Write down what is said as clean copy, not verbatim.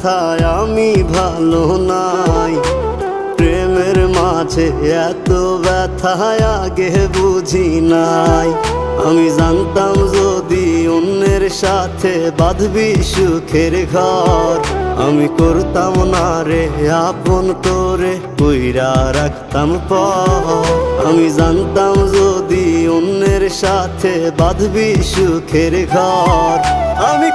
ব্যথায় আমি ভালো নাই। প্রেমের মাঝে এত ব্যথায় আগে বুঝি নাই। আমি জানতাম যদি অন্যের সাথে বাঁধবি সুখের ঘর, আমি করতাম না রে আপন তোরে কইরা রাখতাম পর। আমি জানতাম যদি অন্যের সাথে বাঁধবি সুখের ঘর, আমি